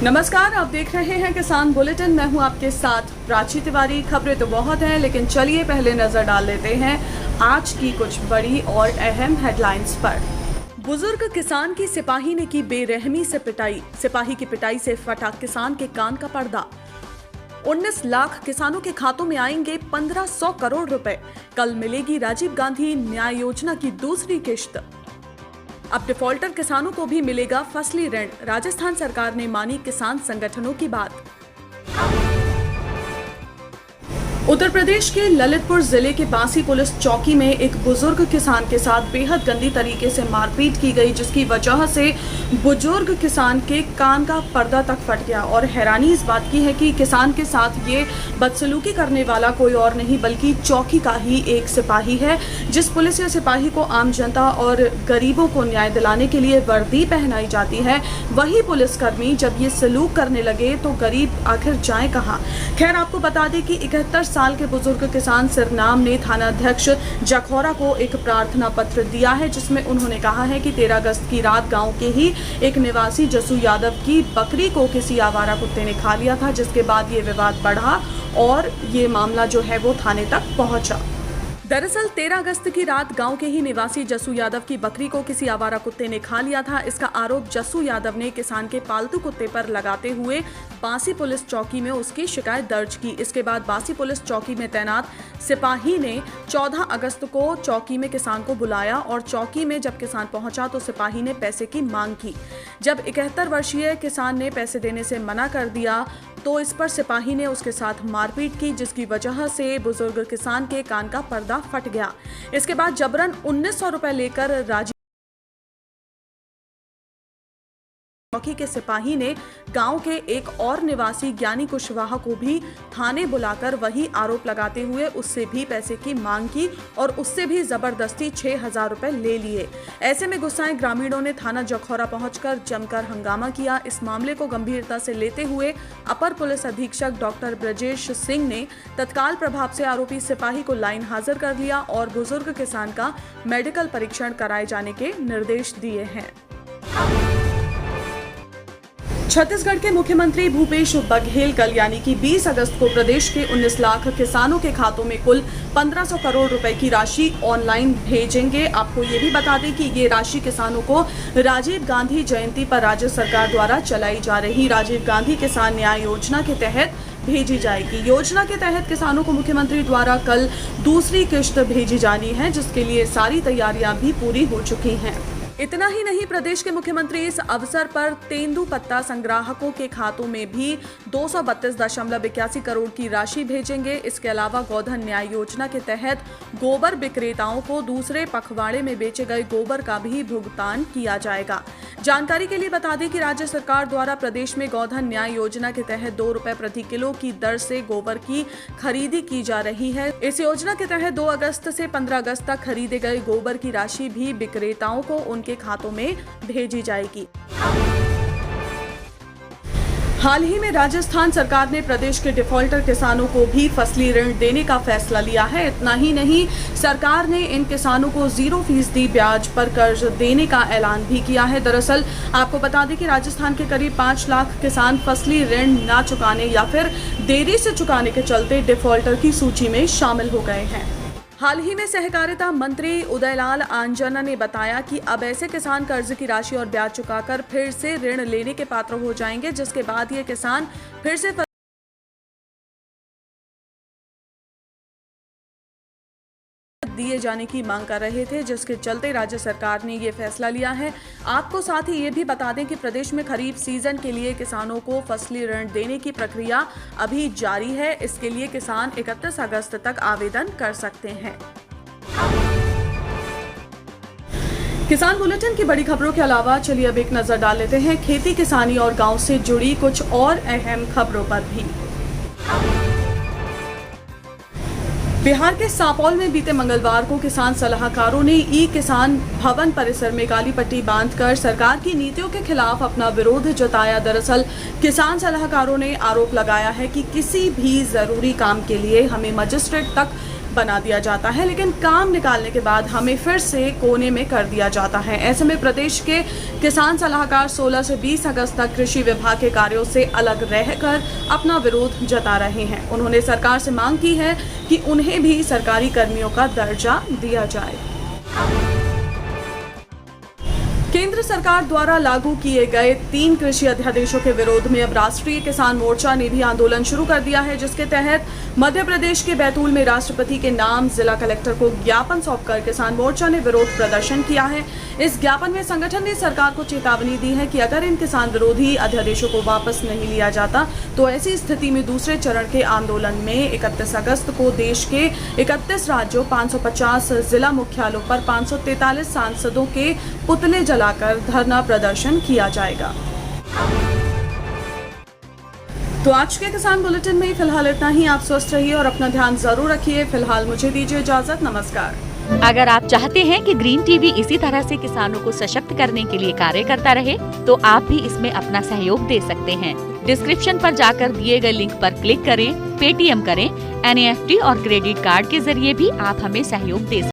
नमस्कार, आप देख रहे हैं किसान बुलेटिन। मैं हूं आपके साथ प्राची तिवारी। खबरें तो बहुत हैं, लेकिन चलिए पहले नजर डाल लेते हैं आज की कुछ बड़ी और अहम हेडलाइंस पर। बुजुर्ग किसान की सिपाही ने की बेरहमी से पिटाई, सिपाही की पिटाई से फटा किसान के कान का पर्दा। 19 लाख किसानों के खातों में आएंगे 1500 करोड़ रुपए। कल मिलेगी राजीव गांधी न्याय योजना की दूसरी किश्त। अब डिफॉल्टर किसानों को भी मिलेगा फसली ऋण। राजस्थान सरकार ने मानी किसान संगठनों की बात। उत्तर प्रदेश के ललितपुर जिले के बांसी पुलिस चौकी में एक बुजुर्ग किसान के साथ बेहद गंदी तरीके से मारपीट की गई, जिसकी वजह से बुजुर्ग किसान के कान का पर्दा तक फट गया। और हैरानी इस बात की है कि किसान के साथ ये बदसलूकी करने वाला कोई और नहीं बल्कि चौकी का ही एक सिपाही है। जिस पुलिस या सिपाही को आम जनता और गरीबों को न्याय दिलाने के लिए वर्दी पहनाई जाती है, वही पुलिसकर्मी जब ये सलूक करने लगे तो गरीब आखिर जाए कहाँ। खैर, आपको बता दें कि 71 साल के बुजुर्ग किसान सिरनाम ने थाना अध्यक्ष जखौरा को एक प्रार्थना पत्र दिया है, जिसमें उन्होंने कहा है कि 13 अगस्त की रात गांव के ही एक निवासी जसू यादव की बकरी को किसी आवारा कुत्ते ने खा लिया था, जिसके बाद ये विवाद बढ़ा और ये मामला जो है वो थाने तक पहुंचा। दरअसल 13 अगस्त की रात गांव के ही निवासी जसू यादव की बकरी को किसी आवारा कुत्ते ने खा लिया था। इसका आरोप जसू यादव ने किसान के पालतू कुत्ते पर लगाते हुए बांसी पुलिस चौकी में उसकी शिकायत दर्ज की। इसके बाद बांसी पुलिस चौकी में तैनात सिपाही ने 14 अगस्त को चौकी में किसान को बुलाया और चौकी में जब किसान पहुंचा तो सिपाही ने पैसे की मांग की। जब 71 वर्षीय किसान ने पैसे देने से मना कर दिया तो इस पर सिपाही ने उसके साथ मारपीट की, जिसकी वजह से बुजुर्ग किसान के कान का पर्दा फट गया। इसके बाद जबरन 1900 रुपए लेकर राजीव चौकी के सिपाही ने गांव के एक और निवासी ज्ञानी कुशवाहा को भी थाने बुलाकर वही आरोप लगाते हुए उससे भी पैसे की मांग की और उससे भी जबरदस्ती 6000 रुपए ले लिए। ऐसे में गुस्साए ग्रामीणों ने थाना जखौरा पहुंचकर जमकर हंगामा किया। इस मामले को गंभीरता से लेते हुए अपर पुलिस अधीक्षक डॉक्टर ब्रजेश सिंह ने तत्काल प्रभाव से आरोपी सिपाही को लाइन हाजिर कर लिया और बुजुर्ग किसान का मेडिकल परीक्षण कराए जाने के निर्देश दिए हैं। छत्तीसगढ़ के मुख्यमंत्री भूपेश बघेल कल यानी कि 20 अगस्त को प्रदेश के 19 लाख किसानों के खातों में कुल 1500 करोड़ रुपए की राशि ऑनलाइन भेजेंगे। आपको ये भी बता दें कि ये राशि किसानों को राजीव गांधी जयंती पर राज्य सरकार द्वारा चलाई जा रही राजीव गांधी किसान न्याय योजना के तहत भेजी जाएगी। योजना के तहत किसानों को मुख्यमंत्री द्वारा कल दूसरी किश्त भेजी जानी है, जिसके लिए सारी तैयारियां भी पूरी हो चुकी हैं। इतना ही नहीं, प्रदेश के मुख्यमंत्री इस अवसर पर तेंदुपत्ता संग्राहकों के खातों में भी 232.81 करोड़ की राशि भेजेंगे। इसके अलावा गोधन न्याय योजना के तहत गोबर विक्रेताओं को दूसरे पखवाड़े में बेचे गए गोबर का भी भुगतान किया जाएगा। जानकारी के लिए बता दें कि राज्य सरकार द्वारा प्रदेश में गोधन न्याय योजना के तहत 2 रुपए प्रति किलो की दर से गोबर की खरीदी की जा रही है। इस योजना के तहत 2 अगस्त से 15 अगस्त तक खरीदे गए गोबर की राशि भी विक्रेताओं को उनके खातों में भेजी जाएगी। हाल ही में राजस्थान सरकार ने प्रदेश के डिफॉल्टर किसानों को भी फसली ऋण देने का फैसला लिया है। इतना ही नहीं, सरकार ने इन किसानों को 0% ब्याज पर कर्ज देने का ऐलान भी किया है। दरअसल आपको बता दें कि राजस्थान के करीब 5 लाख किसान फसली ऋण ना चुकाने या फिर देरी से चुकाने के चलते डिफॉल्टर की सूची में शामिल हो गए हैं। हाल ही में सहकारिता मंत्री उदयलाल आंजना ने बताया कि अब ऐसे किसान कर्ज की राशि और ब्याज चुकाकर फिर से ऋण लेने के पात्र हो जाएंगे, जिसके बाद ये किसान फिर से दिए जाने की मांग कर रहे थे, जिसके चलते राज्य सरकार ने ये फैसला लिया है। आपको साथ ही ये भी बता दें कि प्रदेश में खरीफ सीजन के लिए किसानों को फसली ऋण देने की प्रक्रिया अभी जारी है। इसके लिए किसान 31 अगस्त तक आवेदन कर सकते हैं। किसान बुलेटिन की बड़ी खबरों के अलावा चलिए अब एक नजर डाल लेते हैं खेती किसानी और गांव से जुड़ी कुछ और अहम खबरों पर भी। बिहार के सापौल में बीते मंगलवार को किसान सलाहकारों ने ई किसान भवन परिसर में काली पट्टी बांधकर सरकार की नीतियों के खिलाफ अपना विरोध जताया। दरअसल किसान सलाहकारों ने आरोप लगाया है कि किसी भी जरूरी काम के लिए हमें मजिस्ट्रेट तक बना दिया जाता है, लेकिन काम निकालने के बाद हमें फिर से कोने में कर दिया जाता है। ऐसे में प्रदेश के किसान सलाहकार 16 से 20 अगस्त तक कृषि विभाग के कार्यों से अलग रहकर अपना विरोध जता रहे हैं। उन्होंने सरकार से मांग की है कि उन्हें भी सरकारी कर्मियों का दर्जा दिया जाए। केंद्र सरकार द्वारा लागू किए गए 3 कृषि अध्यादेशों के विरोध में अब राष्ट्रीय किसान मोर्चा ने भी आंदोलन शुरू कर दिया है, जिसके तहत मध्य प्रदेश के बैतूल में राष्ट्रपति के नाम जिला कलेक्टर को ज्ञापन सौंपकर किसान मोर्चा ने विरोध प्रदर्शन किया है। इस ज्ञापन में संगठन ने सरकार को चेतावनी दी है कि अगर इन किसान विरोधी अध्यादेशों को वापस नहीं लिया जाता तो ऐसी स्थिति में दूसरे चरण के आंदोलन में 31 अगस्त को देश के 31 राज्यों 550 जिला मुख्यालयों पर 543 सांसदों के पुतले जलाकर धरना प्रदर्शन किया जाएगा। तो आज के किसान बुलेटिन में फिलहाल इतना ही। आप स्वस्थ रहिए और अपना ध्यान जरूर रखिए। फिलहाल मुझे दीजिए इजाजत। नमस्कार। अगर आप चाहते हैं कि ग्रीन टीवी इसी तरह से किसानों को सशक्त करने के लिए कार्य करता रहे, तो आप भी इसमें अपना सहयोग दे सकते हैं। डिस्क्रिप्शन पर जाकर दिए गए लिंक पर क्लिक करें, पेटीएम करें, NEFT और क्रेडिट कार्ड के जरिए भी आप हमें सहयोग दे सकते हैं।